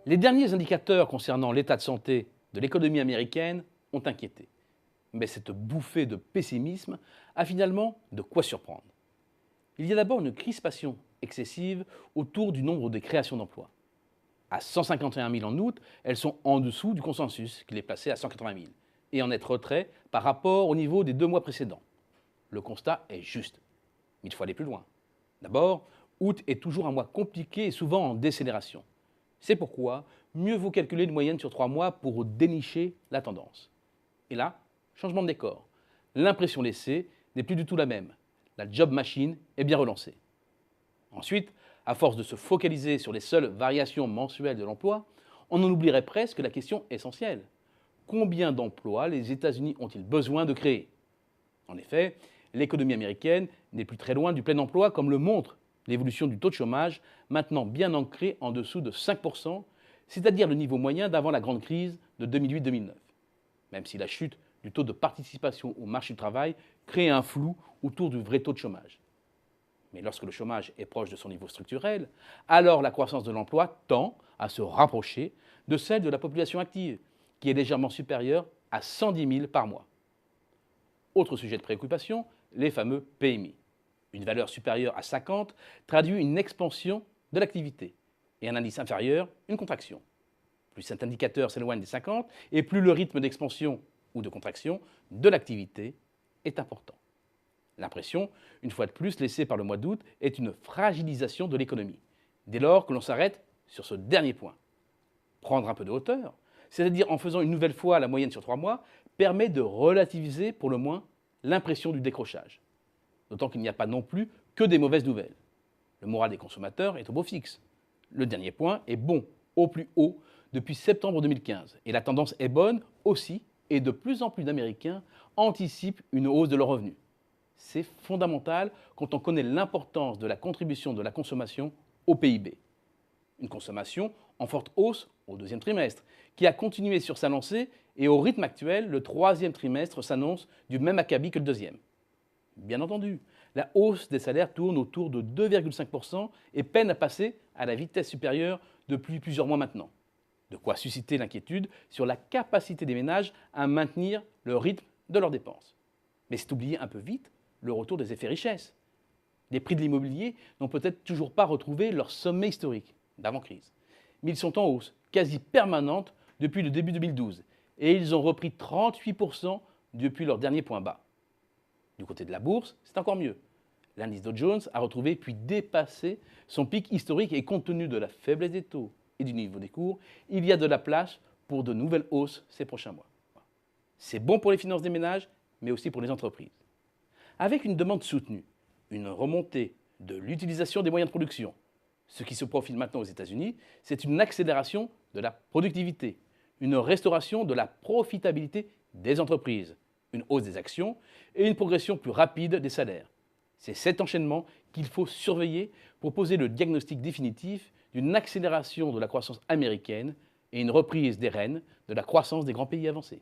Les derniers indicateurs concernant l'état de santé de l'économie américaine ont inquiété. Mais cette bouffée de pessimisme a finalement de quoi surprendre. Il y a d'abord une crispation excessive autour du nombre de créations d'emplois. À 151 000 en août, elles sont en dessous du consensus qui les plaçait à 180 000 et en net retrait par rapport au niveau des 2 mois précédents. Le constat est juste, mais il faut aller plus loin. D'abord, août est toujours un mois compliqué et souvent en décélération. C'est pourquoi mieux vaut calculer une moyenne sur 3 mois pour dénicher la tendance. Et là, changement de décor. L'impression laissée n'est plus du tout la même. La job machine est bien relancée. Ensuite, à force de se focaliser sur les seules variations mensuelles de l'emploi, on en oublierait presque la question essentielle. Combien d'emplois les États-Unis ont-ils besoin de créer? En effet, l'économie américaine n'est plus très loin du plein emploi, comme le montre l'évolution du taux de chômage, maintenant bien ancré en dessous de 5%, c'est-à-dire le niveau moyen d'avant la grande crise de 2008-2009. Même si la chute du taux de participation au marché du travail crée un flou autour du vrai taux de chômage. Mais lorsque le chômage est proche de son niveau structurel, alors la croissance de l'emploi tend à se rapprocher de celle de la population active, qui est légèrement supérieure à 110 000 par mois. Autre sujet de préoccupation, les fameux PMI. Une valeur supérieure à 50 traduit une expansion de l'activité et un indice inférieur, une contraction. Plus cet indicateur s'éloigne des 50 et plus le rythme d'expansion ou de contraction de l'activité est important. L'impression, une fois de plus laissée par le mois d'août, est une fragilisation de l'économie, dès lors que l'on s'arrête sur ce dernier point. Prendre un peu de hauteur, c'est-à-dire en faisant une nouvelle fois la moyenne sur 3 mois, permet de relativiser pour le moins l'impression du décrochage. D'autant qu'il n'y a pas non plus que des mauvaises nouvelles. Le moral des consommateurs est au beau fixe. Le dernier point est bon, au plus haut, depuis septembre 2015. Et la tendance est bonne aussi, et de plus en plus d'Américains anticipent une hausse de leurs revenus. C'est fondamental quand on connaît l'importance de la contribution de la consommation au PIB. Une consommation en forte hausse au 2e trimestre, qui a continué sur sa lancée, et au rythme actuel, le 3e trimestre s'annonce du même acabit que le 2e. Bien entendu, la hausse des salaires tourne autour de 2,5% et peine à passer à la vitesse supérieure depuis plusieurs mois maintenant. De quoi susciter l'inquiétude sur la capacité des ménages à maintenir le rythme de leurs dépenses. Mais c'est oublier un peu vite le retour des effets richesse. Les prix de l'immobilier n'ont peut-être toujours pas retrouvé leur sommet historique d'avant-crise, mais ils sont en hausse quasi permanente depuis le début 2012 et ils ont repris 38% depuis leur dernier point bas. Du côté de la bourse, c'est encore mieux. L'indice Dow Jones a retrouvé puis dépassé son pic historique et compte tenu de la faiblesse des taux et du niveau des cours, il y a de la place pour de nouvelles hausses ces prochains mois. C'est bon pour les finances des ménages, mais aussi pour les entreprises. Avec une demande soutenue, une remontée de l'utilisation des moyens de production, ce qui se profile maintenant aux États-Unis, c'est une accélération de la productivité, une restauration de la profitabilité des entreprises, une hausse des actions et une progression plus rapide des salaires. C'est cet enchaînement qu'il faut surveiller pour poser le diagnostic définitif d'une accélération de la croissance américaine et une reprise des rênes de la croissance des grands pays avancés.